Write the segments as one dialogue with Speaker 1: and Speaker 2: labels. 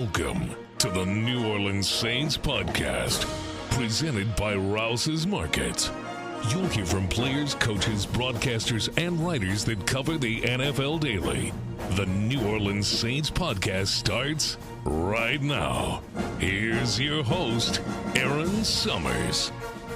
Speaker 1: Welcome to the New Orleans Saints podcast, presented by Rouse's Markets. You'll hear from players, coaches, broadcasters, and writers that cover the NFL daily. The New Orleans Saints podcast starts right now. Here's your host, Erin Summers.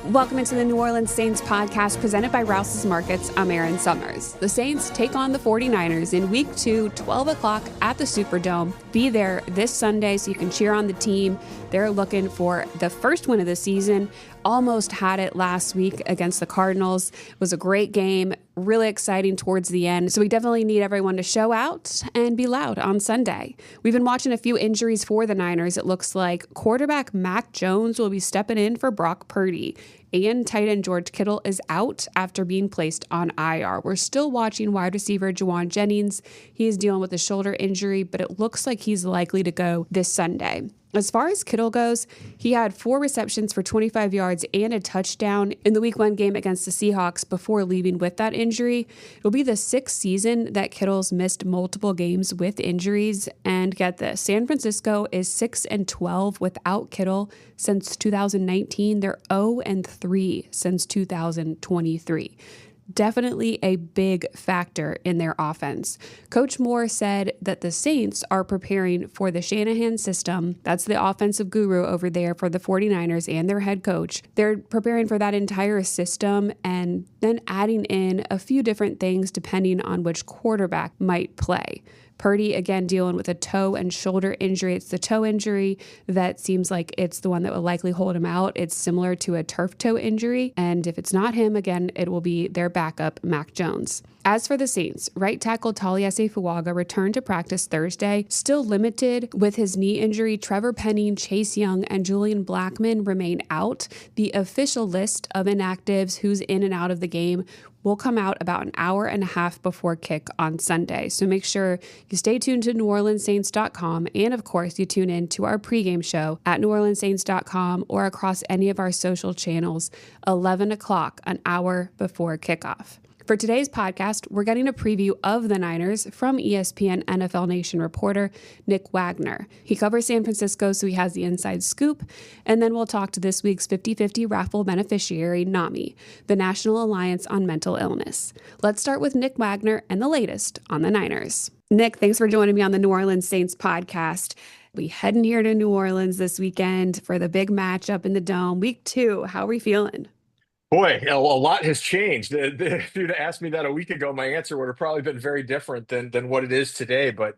Speaker 2: Welcome into the New Orleans Saints podcast presented by Rouse's Markets. I'm Erin Summers. The Saints take on the 49ers in week 2, 12 o'clock at the Superdome. Be there this Sunday so you can cheer on the team. They're looking for the first win of the season. Almost had it last week against the Cardinals. It was a great game, really exciting towards the end. So we definitely need everyone to show out and be loud on Sunday. We've been watching a few injuries for the Niners. It looks like quarterback Mac Jones will be stepping in for Brock Purdy. And tight end George Kittle is out after being placed on IR. We're still watching wide receiver Juwan Jennings. He is dealing with a shoulder injury, but it looks like he's likely to go this Sunday. As far as Kittle goes, he had 4 receptions for 25 yards and a touchdown in the Week 1 game against the Seahawks before leaving with that injury. It'll be the 6th season that Kittle's missed multiple games with injuries. And get this, San Francisco is 6-12 without Kittle since 2019. They're 0-3 since 2023. Definitely a big factor in their offense. Coach Moore said that the Saints are preparing for the Shanahan system. That's the offensive guru over there for the 49ers and their head coach. They're preparing for that entire system and then adding in a few different things depending on which quarterback might play. Purdy, again, dealing with a toe and shoulder injury. It's the toe injury that seems like it's the one that will likely hold him out. It's similar to a turf toe injury. And if it's not him, again, it will be their backup, Mac Jones. As for the Saints, right tackle Taliese Fuaga returned to practice Thursday. Still limited with his knee injury, Trevor Penning, Chase Young, and Julian Blackmon remain out. The official list of inactives who's in and out of the game will come out about an hour and a half before kick on Sunday. So make sure you stay tuned to NewOrleansSaints.com. And of course, you tune in to our pregame show at NewOrleansSaints.com or across any of our social channels, 11 o'clock, an hour before kickoff. For today's podcast, we're getting a preview of the Niners from ESPN NFL Nation reporter Nick Wagoner. He covers San Francisco, so he has the inside scoop. And then we'll talk to this week's 50-50 raffle beneficiary, NAMI, the National Alliance on Mental Illness. Let's start with Nick Wagoner and the latest on the Niners. Nick, thanks for joining me on the New Orleans Saints podcast. We heading here to New Orleans this weekend for the big matchup in the Dome. Week 2, how are we feeling?
Speaker 3: Boy, a lot has changed. If you'd asked me that a week ago, my answer would have probably been very different than what it is today. But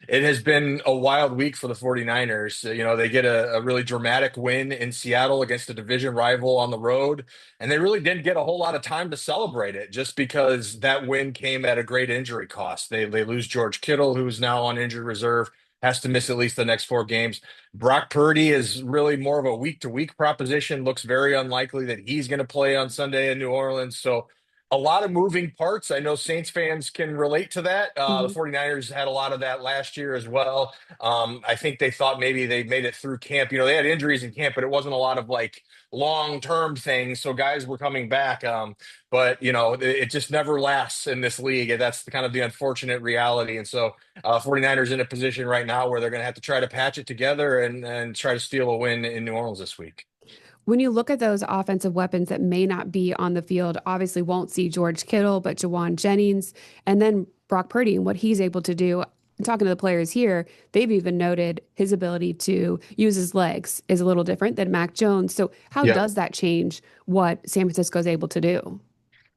Speaker 3: it has been a wild week for the 49ers. You know, they get a really dramatic win in Seattle against a division rival on the road, and they really didn't get a whole lot of time to celebrate it just because that win came at a great injury cost. They lose George Kittle, who's now on injured reserve, has to miss at least the next 4 games. Brock Purdy is really more of a week-to-week proposition. Looks very unlikely that he's going to play on Sunday in New Orleans. So a lot of moving parts. I know Saints fans can relate to that. The 49ers had a lot of that last year as well. I think they thought maybe they made it through camp. You know, they had injuries in camp, but it wasn't a lot of like long-term things. So guys were coming back. But, you know, it just never lasts in this league. And that's kind of the unfortunate reality. And so 49ers in a position right now where they're going to have to try to patch it together and try to steal a win in New Orleans this week.
Speaker 2: When you look at those offensive weapons that may not be on the field, obviously won't see George Kittle, but Juwan Jennings, and then Brock Purdy and what he's able to do. Talking to the players here, they've even noted his ability to use his legs is a little different than Mac Jones. So how does that change what San Francisco is able to do?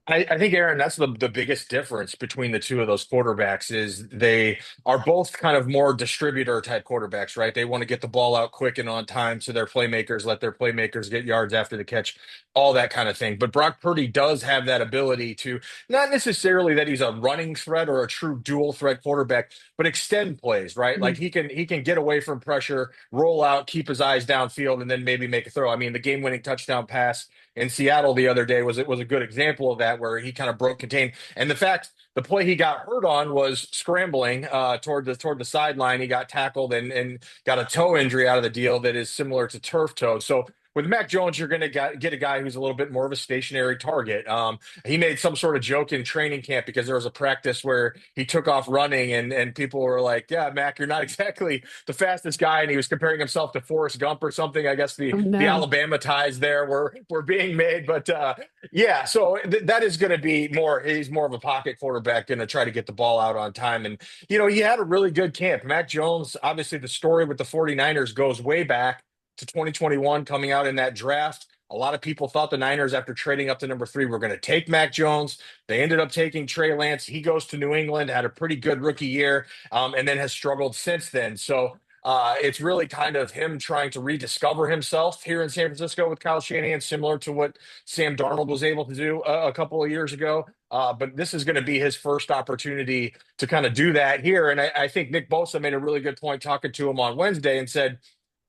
Speaker 3: I think, Aaron, that's the biggest difference between the two of those quarterbacks is they are both kind of more distributor type quarterbacks, right? They want to get the ball out quick and on time to their playmakers, let their playmakers get yards after the catch, all that kind of thing. But Brock Purdy does have that ability to, not necessarily that he's a running threat or a true dual threat quarterback, but extend plays, right? Like he can get away from pressure, roll out, keep his eyes downfield, and then maybe make a throw. I mean, the game-winning touchdown pass in Seattle the other day was a good example of that, where he kind of broke contain. And the play he got hurt on was scrambling toward the sideline. He got tackled and got a toe injury out of the deal that is similar to turf toe. So with Mac Jones, you're going to get a guy who's a little bit more of a stationary target. He made some sort of joke in training camp because there was a practice where he took off running, and people were like, "Yeah, Mac, you're not exactly the fastest guy," and he was comparing himself to Forrest Gump or something. I guess
Speaker 2: Oh
Speaker 3: the
Speaker 2: no.
Speaker 3: Alabama ties there were being made, but yeah, so that is going to be more. He's more of a pocket quarterback, going to try to get the ball out on time, and he had a really good camp. Mac Jones, obviously, the story with the 49ers goes way back to 2021, coming out in that draft. A lot of people thought the Niners, after trading up to number 3, were going to take Mac Jones. They ended up taking Trey Lance. He goes to New England, had a pretty good rookie year, and then has struggled since then. So it's really kind of him trying to rediscover himself here in San Francisco with Kyle Shanahan, similar to what Sam Darnold was able to do a couple of years ago. But this is going to be his first opportunity to kind of do that here. And I think Nick Bosa made a really good point talking to him on Wednesday and said,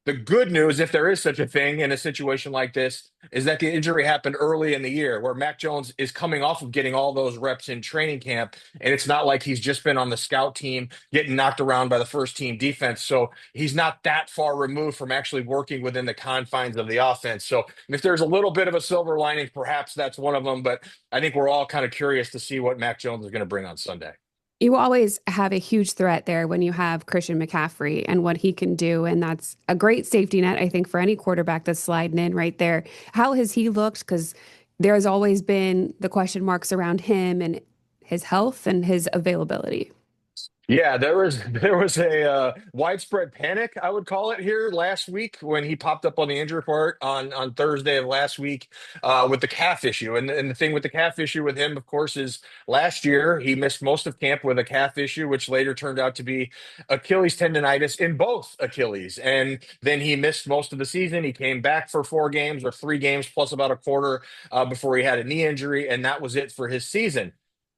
Speaker 3: the good news, if there is such a thing in a situation like this, is that the injury happened early in the year where Mac Jones is coming off of getting all those reps in training camp. And it's not like he's just been on the scout team getting knocked around by the first team defense. So he's not that far removed from actually working within the confines of the offense. So if there's a little bit of a silver lining, perhaps that's one of them. But I think we're all kind of curious to see what Mac Jones is going to bring on Sunday.
Speaker 2: You always have a huge threat there when you have Christian McCaffrey and what he can do. And that's a great safety net, I think, for any quarterback that's sliding in right there. How has he looked? Because there's always been the question marks around him and his health and his availability.
Speaker 3: Yeah, there was a widespread panic, I would call it, here last week when he popped up on the injury report on Thursday of last week with the calf issue. And the thing with the calf issue with him, of course, is last year he missed most of camp with a calf issue, which later turned out to be Achilles tendonitis in both Achilles. And then he missed most of the season. He came back for 4 games or 3 games plus about a quarter before he had a knee injury, and that was it for his season.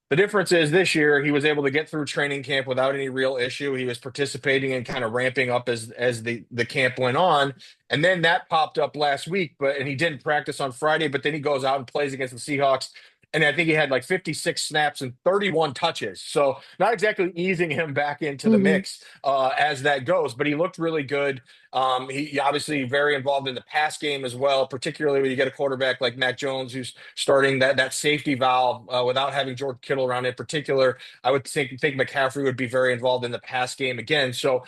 Speaker 3: The difference is this year he was able to get through training camp without any real issue. He was participating and kind of ramping up as the camp went on. And then that popped up last week, and he didn't practice on Friday, but then he goes out and plays against the Seahawks. And I think he had like 56 snaps and 31 touches. So not exactly easing him back into the
Speaker 2: Mhm.
Speaker 3: mix as that goes, but he looked really good. He obviously very involved in the pass game as well, particularly when you get a quarterback like Mac Jones, who's starting that safety valve without having George Kittle around in particular. I would think McCaffrey would be very involved in the pass game again. So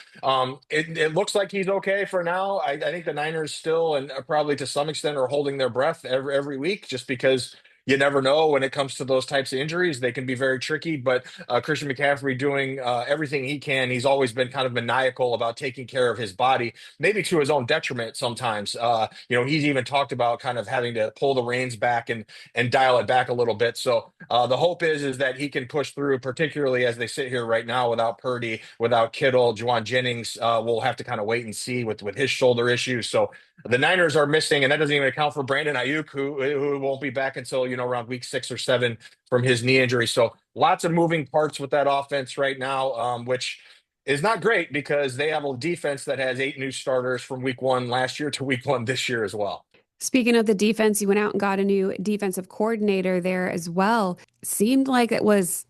Speaker 3: it looks like he's okay for now. I think the Niners still, and probably to some extent, are holding their breath every week just because you never know when it comes to those types of injuries. They can be very tricky, but Christian McCaffrey doing everything he can. He's always been kind of maniacal about taking care of his body, maybe to his own detriment sometimes. He's even talked about kind of having to pull the reins back and dial it back a little bit. So the hope is that he can push through, particularly as they sit here right now without Purdy, without Kittle. Juwan Jennings will have to kind of wait and see with his shoulder issues. So the Niners are missing, and that doesn't even account for Brandon Ayuk, who won't be back until around week 6 or 7 from his knee injury. So lots of moving parts with that offense right now, which is not great because they have a defense that has 8 new starters from week 1 last year to week 1 this year as well.
Speaker 2: Speaking of the defense, you went out and got a new defensive coordinator there as well. Seemed like it was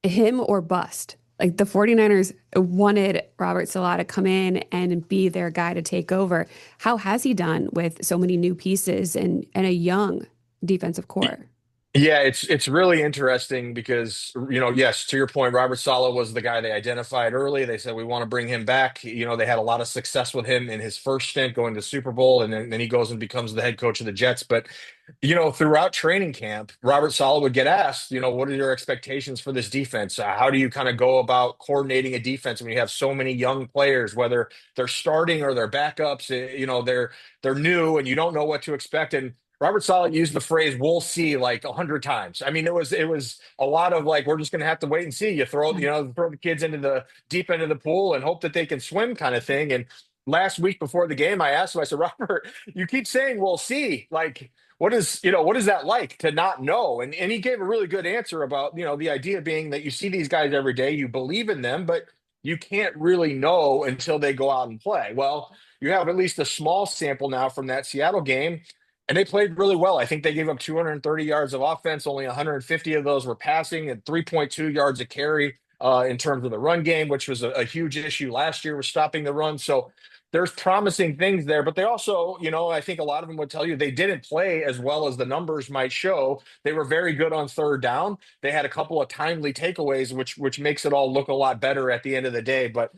Speaker 2: him or bust. Like the 49ers wanted Robert Saleh to come in and be their guy to take over. How has he done with so many new pieces and a young defensive core?
Speaker 3: Yeah, it's really interesting because, yes, to your point, Robert Saleh was the guy they identified early. They said, we want to bring him back. They had a lot of success with him in his first stint going to the Super Bowl, and then he goes and becomes the head coach of the Jets. But, throughout training camp, Robert Saleh would get asked, what are your expectations for this defense? How do you kind of go about coordinating a defense when you have so many young players, whether they're starting or they're backups, they're new and you don't know what to expect. And Robert Saleh used the phrase "we'll see" like 100 times. I mean, it was a lot of like, we're just going to have to wait and see. You throw the kids into the deep end of the pool and hope that they can swim, kind of thing. And last week before the game, I asked him, I said, Robert, you keep saying "we'll see." Like, what is that like to not know? And he gave a really good answer about the idea being that you see these guys every day, you believe in them, but you can't really know until they go out and play. Well, you have at least a small sample now from that Seattle game. And they played really well. I think they gave up 230 yards of offense. Only 150 of those were passing and 3.2 yards a carry in terms of the run game, which was a huge issue last year with stopping the run. So there's promising things there, but they also, I think a lot of them would tell you they didn't play as well as the numbers might show. They were very good on third down. They had a couple of timely takeaways, which makes it all look a lot better at the end of the day. But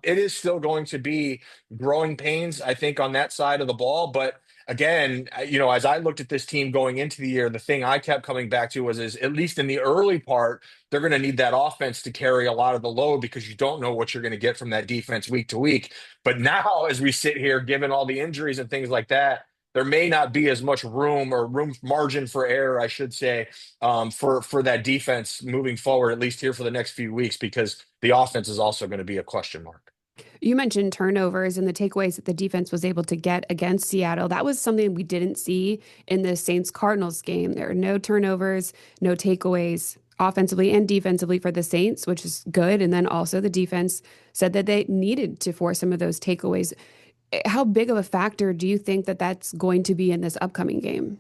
Speaker 3: it is still going to be growing pains, I think, on that side of the ball. But again, as I looked at this team going into the year, the thing I kept coming back to was, is at least in the early part, they're going to need that offense to carry a lot of the load because you don't know what you're going to get from that defense week to week. But now, as we sit here, given all the injuries and things like that, there may not be as much room margin for error, I should say, for that defense moving forward, at least here for the next few weeks, because the offense is also going to be a question mark.
Speaker 2: You mentioned turnovers and the takeaways that the defense was able to get against Seattle. That was something we didn't see in the Saints-Cardinals game. There are no turnovers, no takeaways offensively and defensively for the Saints, which is good. And then also the defense said that they needed to force some of those takeaways. How big of a factor do you think that that's going to be in this upcoming game?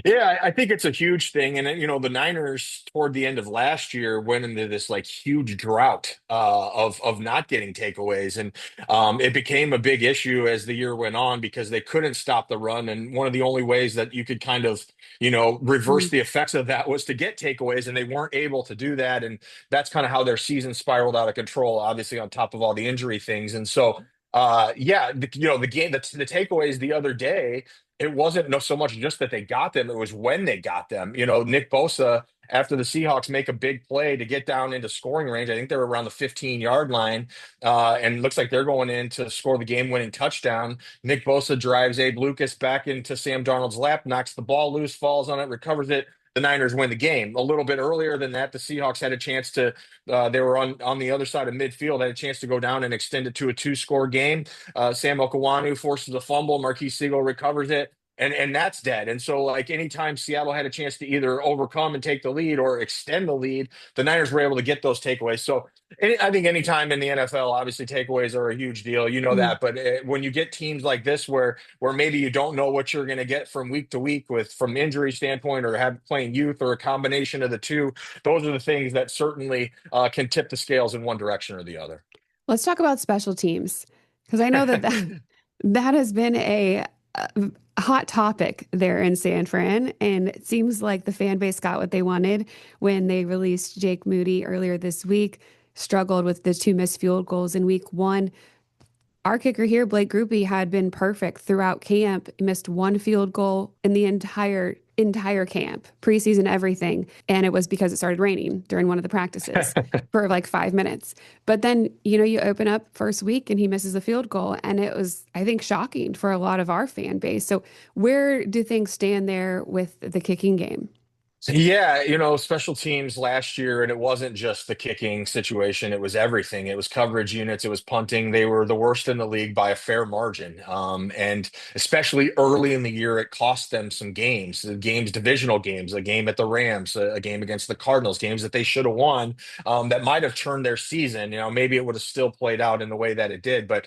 Speaker 3: Yeah, I think it's a huge thing. And, the Niners toward the end of last year went into this like huge drought of not getting takeaways. And it became a big issue as the year went on because they couldn't stop the run. And one of the only ways that you could kind of, reverse the effects of that was to get takeaways. And they weren't able to do that. And that's kind of how their season spiraled out of control, obviously, on top of all the injury things. And so, yeah, the game, the takeaways the other day, it wasn't so much just that they got them, it was when they got them. Nick Bosa, after the Seahawks make a big play to get down into scoring range, I think they're around the 15-yard line, and looks like they're going in to score the game-winning touchdown. Nick Bosa drives Abe Lucas back into Sam Darnold's lap, knocks the ball loose, falls on it, recovers it. The Niners win the game. A little bit earlier than that, the Seahawks had a chance to, they were on the other side of midfield, had a chance to go down and extend it to a two-score game. Sam Okawanu forces a fumble. Marquise Siegel recovers it. And that's dead. And so, like, anytime Seattle had a chance to either overcome and take the lead or extend the lead, the Niners were able to get those takeaways. So I think anytime in the NFL, obviously takeaways are a huge deal. You know that. But when you get teams like this where maybe you don't know what you're going to get from week to week from injury standpoint or playing youth or a combination of the two, those are the things that certainly can tip the scales in one direction or the other.
Speaker 2: Let's talk about special teams, because I know that has been a hot topic there in San Fran, and it seems like the fan base got what they wanted when they released Jake Moody earlier this week. Struggled with the 2 missed field goals in week 1. Our kicker here, Blake Grupe, had been perfect throughout camp. He missed 1 field goal in the entire camp, preseason, everything. And it was because it started raining during one of the practices for like 5 minutes. But then, you open up first week and he misses a field goal. And it was, I think, shocking for a lot of our fan base. So where do things stand there with the kicking game?
Speaker 3: Yeah, special teams last year, and it wasn't just the kicking situation, it was everything. It was coverage units, it was punting. They were the worst in the league by a fair margin. And especially early in the year, it cost them some divisional games, a game at the Rams, a game against the Cardinals, games that they should have won, that might have turned their season. Maybe it would have still played out in the way that it did. But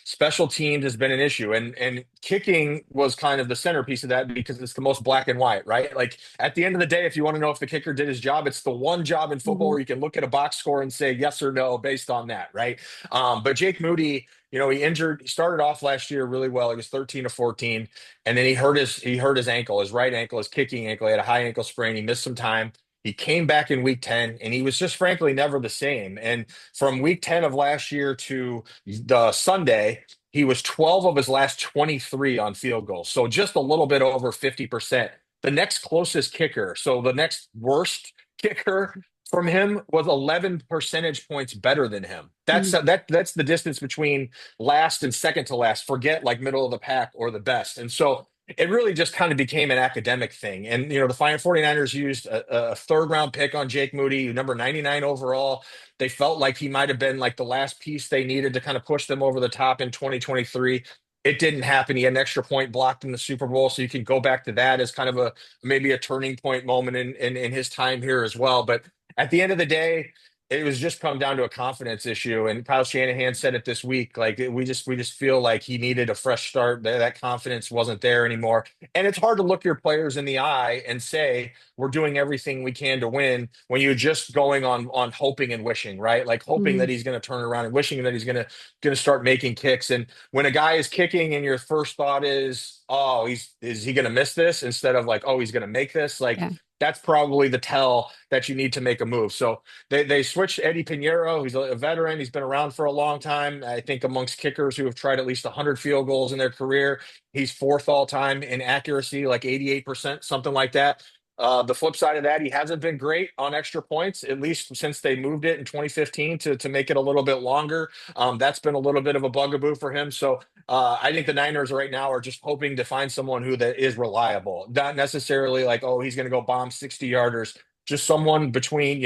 Speaker 3: special teams has been an issue. And kicking was kind of the centerpiece of that because it's the most black and white, right? Like, at the end of the day, if you want to know if the kicker did his job, it's the one job in football where you can look at a box score and say yes or no based on that, right? But Jake Moody, he started off last year really well. He was 13 to 14, and then he hurt his ankle, his right ankle, his kicking ankle. He had a high ankle sprain. He missed some time. He came back in week 10, and he was just frankly never the same. And from week 10 of last year to the Sunday, he was 12 of his last 23 on field goals. So just a little bit over 50%. The next closest kicker, so the next worst kicker from him, was 11 percentage points better than him. That's the distance between last and second to last. Forget like middle of the pack or the best. And so it really just kind of became an academic thing. And, the 49ers used a third-round pick on Jake Moody, number 99 overall. They felt like he might have been like the last piece they needed to kind of push them over the top in 2023. It didn't happen. He had an extra point blocked in the Super Bowl, so you can go back to that as kind of maybe a turning point moment in his time here as well. But at the end of the day, it was just come down to a confidence issue. And Kyle Shanahan said it this week. Like we just feel like he needed a fresh start. That confidence wasn't there anymore. And it's hard to look your players in the eye and say we're doing everything we can to win when you're just going on hoping and wishing, right? Like hoping that
Speaker 2: Mhm.
Speaker 3: he's going to turn around and wishing that he's going to start making kicks. And when a guy is kicking and your first thought is, oh, is he going to miss this, instead of like, oh, he's going to make this, like
Speaker 2: Yeah.
Speaker 3: that's probably the tell that you need to make a move. So they switched Eddie Pinheiro, who's a veteran. He's been around for a long time. I think amongst kickers who have tried at least 100 field goals in their career, he's fourth all time in accuracy, like 88%, something like that. The flip side of that, he hasn't been great on extra points, at least since they moved it in 2015 to make it a little bit longer. That's been a little bit of a bugaboo for him. So I think the Niners right now are just hoping to find someone who that is reliable, not necessarily like, oh, he's going to go bomb 60 yarders, just someone between,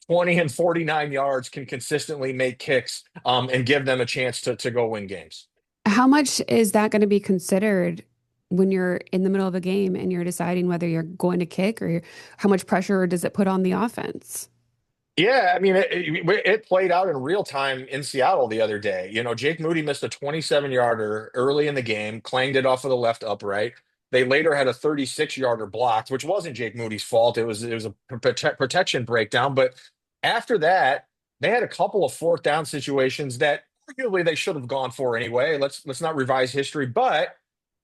Speaker 3: 20 and 49 yards can consistently make kicks and give them a chance to go win games.
Speaker 2: How much is that going to be considered when you're in the middle of a game and you're deciding whether you're going to kick, or how much pressure does it put on the offense?
Speaker 3: Yeah, I mean, it played out in real time in Seattle the other day. Jake Moody missed a 27-yarder early in the game, clanged it off of the left upright. They later had a 36-yarder blocked, which wasn't Jake Moody's fault. It was a protection breakdown. But after that, they had a couple of fourth down situations that arguably they should have gone for anyway. Let's not revise history, but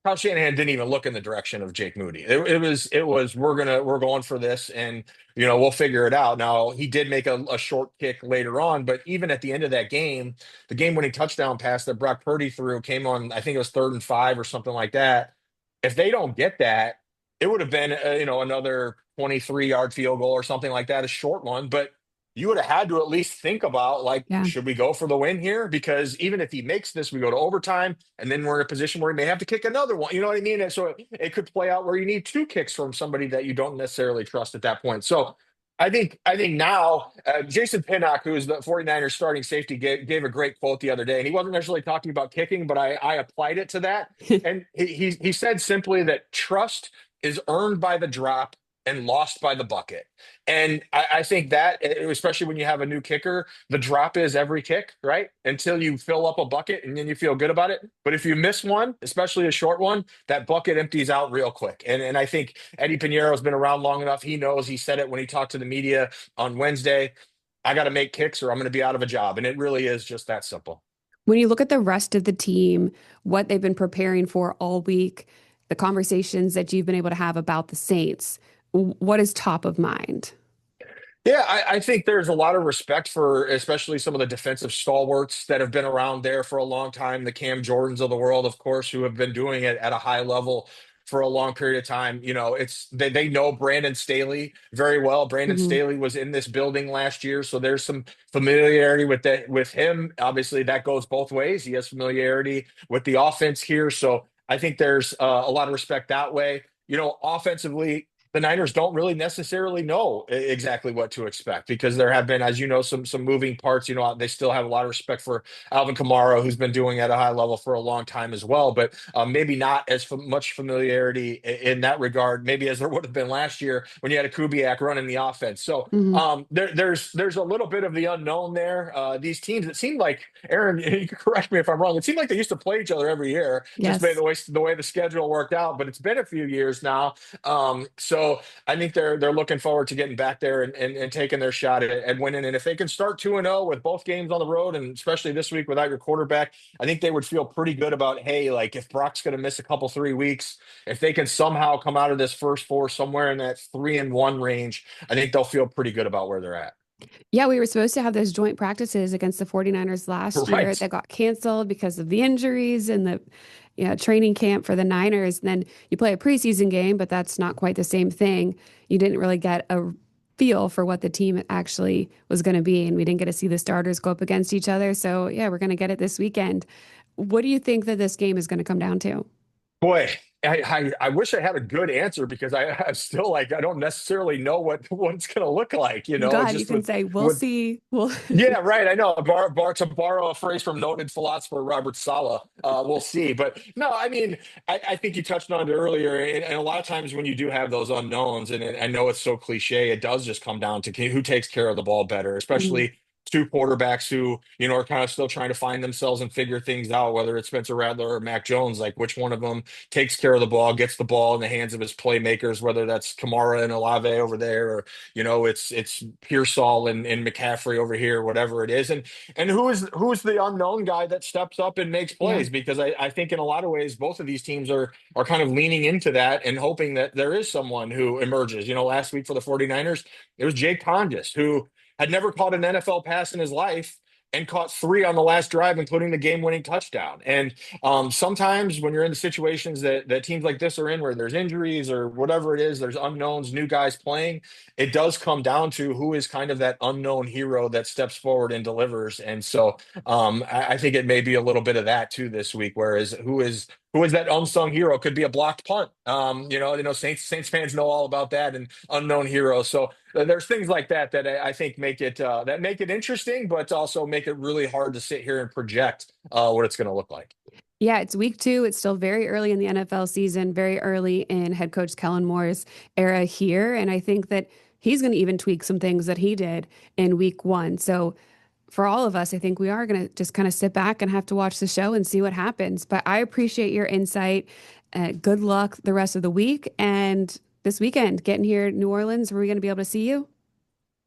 Speaker 3: Kyle Shanahan didn't even look in the direction of Jake Moody. It was we're going for this, and we'll figure it out. Now he did make a short kick later on, but even at the end of that game, the game-winning touchdown pass that Brock Purdy threw came on. I think it was 3rd and 5 or something like that. If they don't get that, it would have been another 23-yard field goal or something like that, a short one, but you would have had to at least think about, like,
Speaker 2: Yeah.
Speaker 3: should we go for the win here? Because even if he makes this, we go to overtime, and then we're in a position where he may have to kick another one. You know what I mean? And so it could play out where you need two kicks from somebody that you don't necessarily trust at that point. So I think now Jason Pinnock, who is the 49ers starting safety, gave a great quote the other day, and he wasn't necessarily talking about kicking, but I applied it to that. And he said simply that trust is earned by the drop and lost by the bucket. And I think that, especially when you have a new kicker, the drop is every kick, right? Until you fill up a bucket and then you feel good about it. But if you miss one, especially a short one, that bucket empties out real quick. And I think Eddie Pinheiro has been around long enough. He knows, he said it when he talked to the media on Wednesday, I got to make kicks or I'm going to be out of a job. And it really is just that simple.
Speaker 2: When you look at the rest of the team, what they've been preparing for all week, the conversations that you've been able to have about the Saints, what is top of mind?
Speaker 3: Yeah, I think there's a lot of respect for especially some of the defensive stalwarts that have been around there for a long time, the Cam Jordans of the world, of course, who have been doing it at a high level for a long period of time. It's they know Brandon Staley very well. Brandon
Speaker 2: Mhm.
Speaker 3: Staley was in this building last year, so there's some familiarity with him. Obviously, that goes both ways. He has familiarity with the offense here, so I think there's a lot of respect that way. Offensively, the Niners don't really necessarily know exactly what to expect because there have been, as you know, some moving parts. They still have a lot of respect for Alvin Kamara, who's been doing at a high level for a long time as well, but maybe not as much familiarity in that regard, maybe as there would have been last year when you had a Kubiak running the offense. So
Speaker 2: Mhm.
Speaker 3: there's a little bit of the unknown there. These teams, it seemed like, Aaron, you can correct me if I'm wrong. It seemed like they used to play each other every year, just by
Speaker 2: Yes.
Speaker 3: the way the schedule worked out. But it's been a few years now. So I think they're looking forward to getting back there and taking their shot at winning. And if they can start 2-0 with both games on the road, and especially this week without your quarterback, I think they would feel pretty good about, hey, like if Brock's going to miss a couple 3 weeks, if they can somehow come out of this first four somewhere in that 3-1 range, I think they'll feel pretty good about where they're at.
Speaker 2: Yeah, we were supposed to have those joint practices against the 49ers last year
Speaker 3: Right.
Speaker 2: that got canceled because of the injuries and the training camp for the Niners. And then you play a preseason game, but that's not quite the same thing. You didn't really get a feel for what the team actually was going to be. And we didn't get to see the starters go up against each other. So, yeah, we're going to get it this weekend. What do you think that this game is going to come down to?
Speaker 3: Boy, I wish I had a good answer because I'm still like, I don't necessarily know what it's going to look like,
Speaker 2: God, you
Speaker 3: just
Speaker 2: can
Speaker 3: with,
Speaker 2: say, we'll
Speaker 3: with,
Speaker 2: see. We'll
Speaker 3: yeah, right. I know. To borrow a phrase from noted philosopher Robert Sala, we'll see. But no, I mean, I think you touched on it earlier, and a lot of times when you do have those unknowns, and I know it's so cliche, it does just come down to who takes care of the ball better,
Speaker 2: Mm,
Speaker 3: especially two quarterbacks who, are kind of still trying to find themselves and figure things out, whether it's Spencer Rattler or Mac Jones, like which one of them takes care of the ball, gets the ball in the hands of his playmakers, whether that's Kamara and Olave over there, or it's Pearsall and McCaffrey over here, whatever it is, and who is the unknown guy that steps up and makes
Speaker 2: yeah.
Speaker 3: plays? Because I think in a lot of ways both of these teams are kind of leaning into that and hoping that there is someone who emerges. Last week for the 49ers, it was Jake Condice, who had never caught an NFL pass in his life and caught three on the last drive, including the game-winning touchdown. And sometimes when you're in the situations that teams like this are in, where there's injuries or whatever it is, there's unknowns, new guys playing, it does come down to who is kind of that unknown hero that steps forward and delivers. And so I think it may be a little bit of that too this week. Whereas who is that unsung hero? Could be a blocked punt. Saints fans know all about that and unknown heroes. So there's things like that I think make it interesting, but also make it really hard to sit here and project what it's going to look like.
Speaker 2: Yeah, it's week 2. It's still very early in the NFL season, very early in head coach Kellen Moore's era here. And I think that he's going to even tweak some things that he did in week 1. So for all of us, I think we are going to just kind of sit back and have to watch the show and see what happens. But I appreciate your insight. Good luck the rest of the week. And this weekend, getting here to New Orleans, are we going to be able to see you?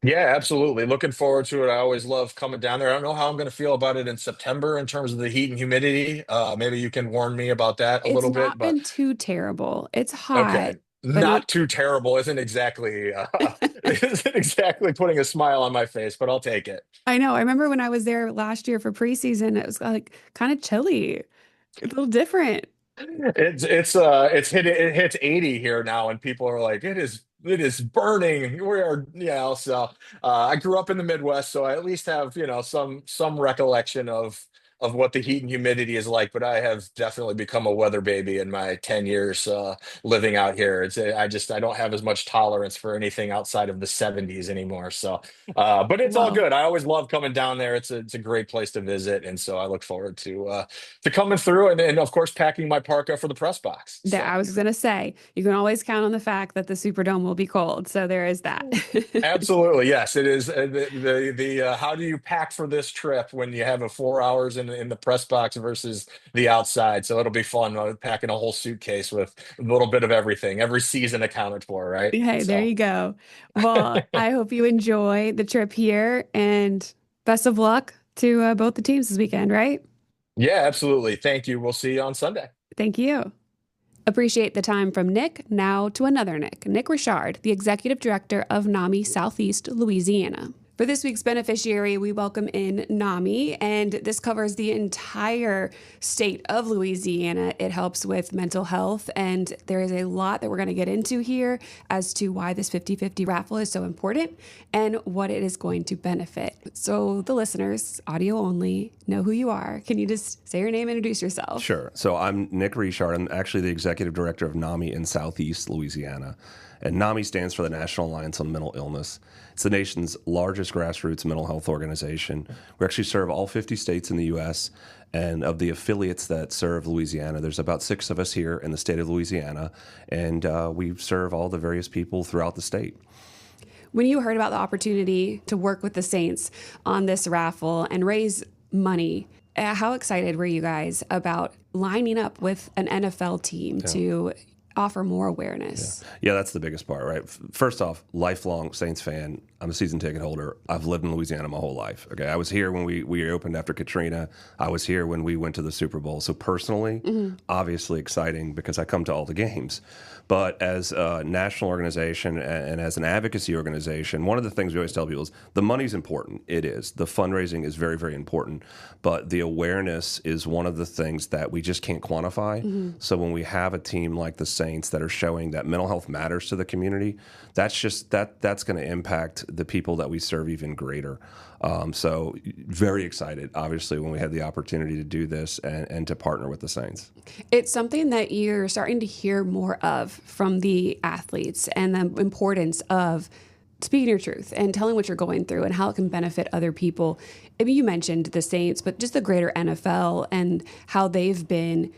Speaker 3: Yeah, absolutely. Looking forward to it. I always love coming down there. I don't know how I'm going to feel about it in September in terms of the heat and humidity. Maybe you can warn me about that a
Speaker 2: It's
Speaker 3: little bit,
Speaker 2: not
Speaker 3: but
Speaker 2: been too terrible. It's hot,
Speaker 3: okay.
Speaker 2: but not.
Speaker 3: Not too terrible isn't exactly isn't exactly putting a smile on my face, but I'll take it.
Speaker 2: I know. I remember when I was there last year for preseason, it was like kind of chilly, a little different.
Speaker 3: It hits 80 here now, and people are like, it is burning. We are, so I grew up in the Midwest, so I at least have, some recollection of what the heat and humidity is like, but I have definitely become a weather baby in my 10 years living out here. I don't have as much tolerance for anything outside of the 70s anymore. So but it's all
Speaker 2: Well,
Speaker 3: good. I always love coming down there. It's a great place to visit, and so I look forward to coming through and of course packing my parka for the press box.
Speaker 2: that
Speaker 3: So
Speaker 2: I was going to say, you can always count on the fact that the Superdome will be cold. So there is that.
Speaker 3: absolutely, yes, it is. The how do you pack for this trip when you have a 4 hours in the press box versus the outside? So it'll be fun packing a whole suitcase with a little bit of everything, every season accounted for, right?
Speaker 2: Hey, there
Speaker 3: So
Speaker 2: you go. Well, I hope you enjoy the trip here and best of luck to both the teams this weekend, right?
Speaker 3: yeah, absolutely. Thank you. We'll see you on Sunday.
Speaker 2: Thank you. Appreciate the time from Nick. Now to another Nick, Nick Richard, the Executive Director of NAMI Southeast Louisiana. For this week's beneficiary, we welcome in NAMI, and this covers the entire state of Louisiana. It helps with mental health, and there is a lot that we're going to get into here as to why this 50-50 raffle is so important and what it is going to benefit. So the listeners, audio only, know who you are. Can you just say your name and introduce yourself?
Speaker 4: Sure. So I'm Nick Richard. I'm actually the Executive Director of NAMI in Southeast Louisiana. And NAMI stands for the National Alliance on Mental Illness. It's the nation's largest grassroots mental health organization. We actually serve all 50 states in the U.S., and of the affiliates that serve Louisiana, there's about 6 of us here in the state of Louisiana, and we serve all the various people throughout the state.
Speaker 2: When you heard about the opportunity to work with the Saints on this raffle and raise money, how excited were you guys about lining up with an NFL team to offer more awareness?
Speaker 4: Yeah, that's the biggest part, right? First off, lifelong Saints fan. I'm a season ticket holder. I've lived in Louisiana my whole life. Okay, I was here when we opened after Katrina. I was here when we went to the Super Bowl. So personally, obviously exciting because I come to all the games. But as a national organization and as an advocacy organization, one of the things we always tell people is the money's important. It is. The fundraising is very, very important. But the awareness is one of the things that we just can't quantify. So when we have a team like the Saints that are showing that mental health matters to the community, that's going to impact the people that we serve even greater. So very excited, obviously, when we had the opportunity to do this and to partner with the Saints.
Speaker 2: It's something that you're starting to hear more of from the athletes, and the importance of speaking your truth and telling what you're going through and how it can benefit other people. I mean, you mentioned the Saints, but just the greater NFL and how they've been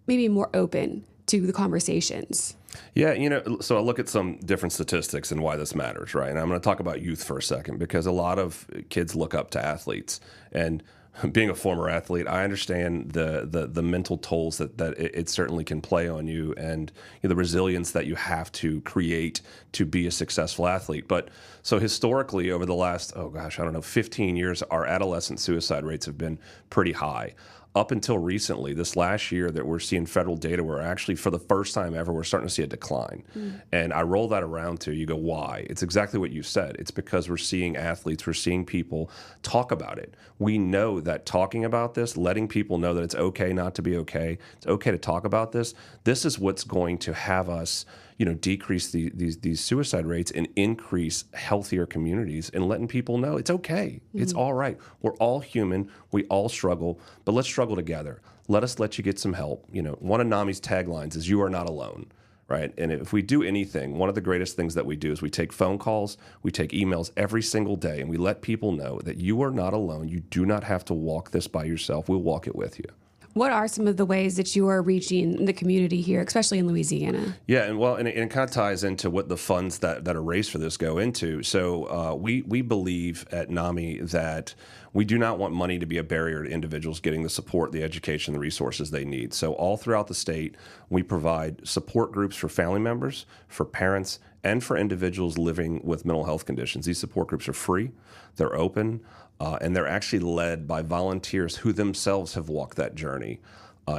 Speaker 2: maybe more open to the conversations.
Speaker 4: Yeah, so I look at some different statistics and why this matters, right? And I'm going to talk about youth for a second, because a lot of kids look up to athletes. And being a former athlete, I understand the mental tolls that it certainly can play on you, and the resilience that you have to create to be a successful athlete. But so historically, over the last, 15 years, our adolescent suicide rates have been pretty high. Up until recently, this last year, that we're seeing federal data where actually for the first time ever, we're starting to see a decline. And I roll that around to, you go, why? It's exactly what you said. It's because we're seeing athletes, we're seeing people talk about it. We know that talking about this, letting people know that it's okay not to be okay, it's okay to talk about this, this is what's going to have us decrease these suicide rates and increase healthier communities, and letting people know it's okay. It's all right. We're all human. We all struggle, but let's struggle together. Let you get some help. One of NAMI's taglines is "You are not alone." Right? And if we do anything, one of the greatest things that we do is we take phone calls, we take emails every single day, and we let people know that you are not alone. You do not have to walk this by yourself. We'll walk it with you.
Speaker 2: What are some of the ways that you are reaching the community here, especially in Louisiana?
Speaker 4: Yeah, and it kind of ties into what the funds that are raised for this go into. So we believe at NAMI that we do not want money to be a barrier to individuals getting the support, the education, the resources they need. So all throughout the state, we provide support groups for family members, for parents, and for individuals living with mental health conditions. These support groups are free, they're open, and they're actually led by volunteers who themselves have walked that journey.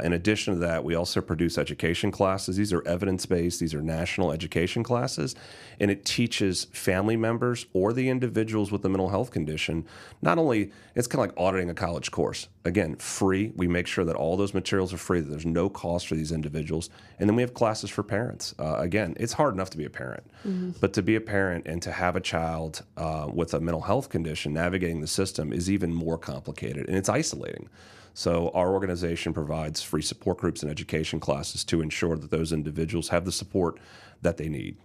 Speaker 4: In addition to that, we also produce education classes. These are evidence-based. These are national education classes. And it teaches family members or the individuals with the mental health condition, not only, it's kind of like auditing a college course. Again, free. We make sure that all those materials are free, that there's no cost for these individuals. And then we have classes for parents. Again, it's hard enough to be a parent. But to be a parent and to have a child with a mental health condition, navigating the system is even more complicated, and it's isolating. So our organization provides free support groups and education classes to ensure that those individuals have the support that they need.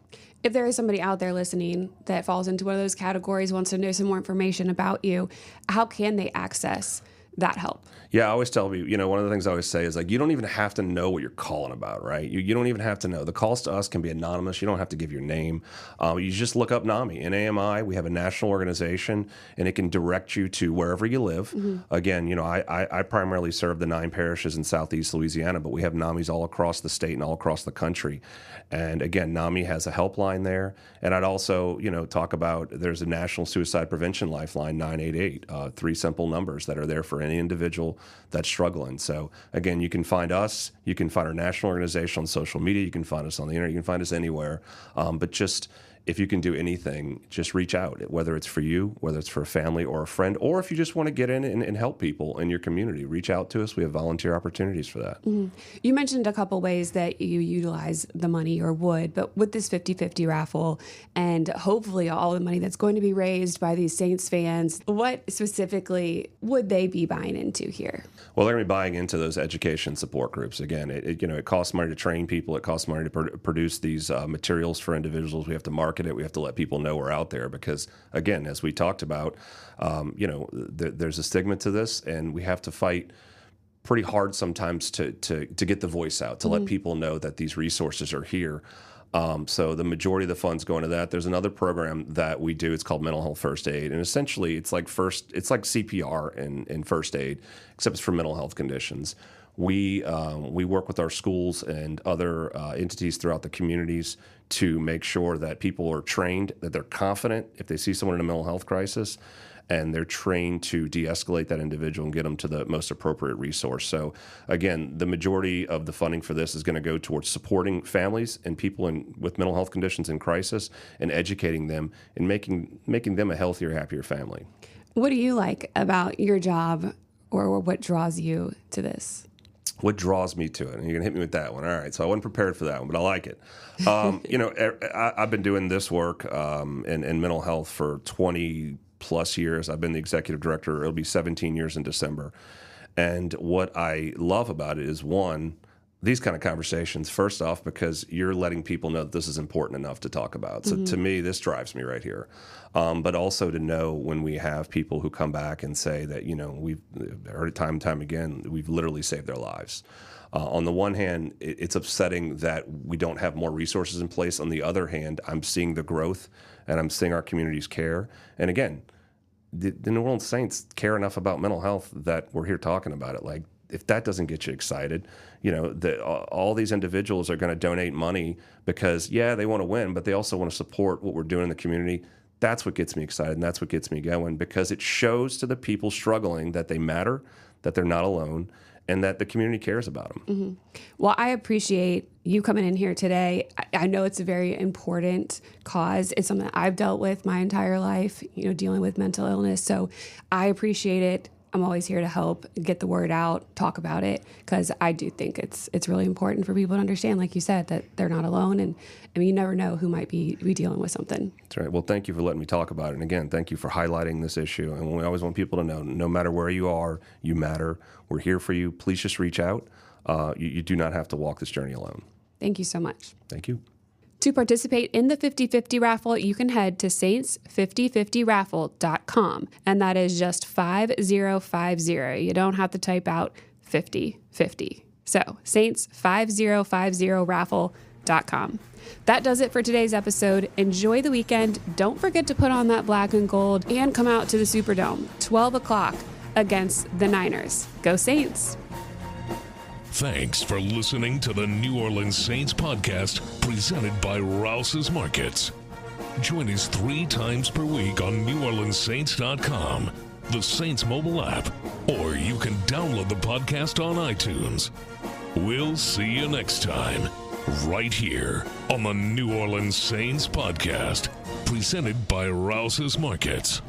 Speaker 2: If there is somebody out there listening that falls into one of those categories, wants to know some more information about you, how can they access that help?
Speaker 4: Yeah, I always tell people, one of the things I always say is, like, you don't even have to know what you're calling about, right? You don't even have to know. The calls to us can be anonymous. You don't have to give your name. You just look up NAMI. NAMI, we have a national organization, and it can direct you to wherever you live. Again, I primarily serve the 9 parishes in southeast Louisiana, but we have NAMIs all across the state and all across the country. And again, NAMI has a helpline there. And I'd also, talk about, there's a National Suicide Prevention Lifeline, 988, 3 simple numbers that are there for any individual that's struggling. So again, you can find us, you can find our national organization on social media, you can find us on the internet, you can find us anywhere. But just, if you can do anything, just reach out, whether it's for you, whether it's for a family or a friend, or if you just want to get in and help people in your community, reach out to us. We have volunteer opportunities for that.
Speaker 2: You mentioned a couple ways that you utilize the money, or would, but with this 50-50 raffle and hopefully all the money that's going to be raised by these Saints fans, what specifically would they be buying into here?
Speaker 4: Well, they're going to be buying into those education support groups. Again, it costs money to train people. It costs money to produce these materials for individuals. We have to market it. We have to let people know we're out there because, again, as we talked about, there's a stigma to this, and we have to fight pretty hard sometimes to get the voice out, to let people know that these resources are here. So the majority of the funds go into that. There's another program that we do. It's called Mental Health First Aid, and essentially it's like CPR and first aid, except it's for mental health conditions. We work with our schools and other entities throughout the communities to make sure that people are trained, that they're confident if they see someone in a mental health crisis, and they're trained to de-escalate that individual and get them to the most appropriate resource. So again, the majority of the funding for this is going to go towards supporting families and people with mental health conditions in crisis, and educating them and making them a healthier, happier family.
Speaker 2: What do you like about your job, or what draws you to this?
Speaker 4: What draws me to it? And you're gonna hit me with that one. All right. So I wasn't prepared for that one, but I like it. I've been doing this work in mental health for 20 plus years. I've been the executive director. It'll be 17 years in December. And what I love about it is, one, these kind of conversations, first off, because you're letting people know that this is important enough to talk about. So to me, this drives me right here. But also to know when we have people who come back and say that, we've heard it time and time again, we've literally saved their lives. On the one hand, it's upsetting that we don't have more resources in place. On the other hand, I'm seeing the growth and I'm seeing our communities care. And again, the New Orleans Saints care enough about mental health that we're here talking about it. Like, if that doesn't get you excited, all these individuals are going to donate money because, they want to win, but they also want to support what we're doing in the community. That's what gets me excited, and that's what gets me going, because it shows to the people struggling that they matter, that they're not alone, and that the community cares about them.
Speaker 2: Mm-hmm. Well, I appreciate you coming in here today. I know it's a very important cause. It's something that I've dealt with my entire life, dealing with mental illness. So I appreciate it. I'm always here to help get the word out, talk about it, because I do think it's really important for people to understand, like you said, that they're not alone. And you never know who might be dealing with something. That's
Speaker 4: right. Well, thank you for letting me talk about it. And again, thank you for highlighting this issue. And we always want people to know, no matter where you are, you matter. We're here for you. Please just reach out. You do not have to walk this journey alone.
Speaker 2: Thank you so much.
Speaker 4: Thank you.
Speaker 2: To participate in the 50/50 raffle, you can head to saints5050raffle.com, and that is just 5050. You don't have to type out 50/50. So, saints5050raffle.com. That does it for today's episode. Enjoy the weekend. Don't forget to put on that black and gold and come out to the Superdome, 12 o'clock against the Niners. Go Saints!
Speaker 1: Thanks for listening to the New Orleans Saints podcast presented by Rouse's Markets. Join us 3 times per week on NewOrleansSaints.com, the Saints mobile app, or you can download the podcast on iTunes. We'll see you next time, right here on the New Orleans Saints podcast, presented by Rouse's Markets.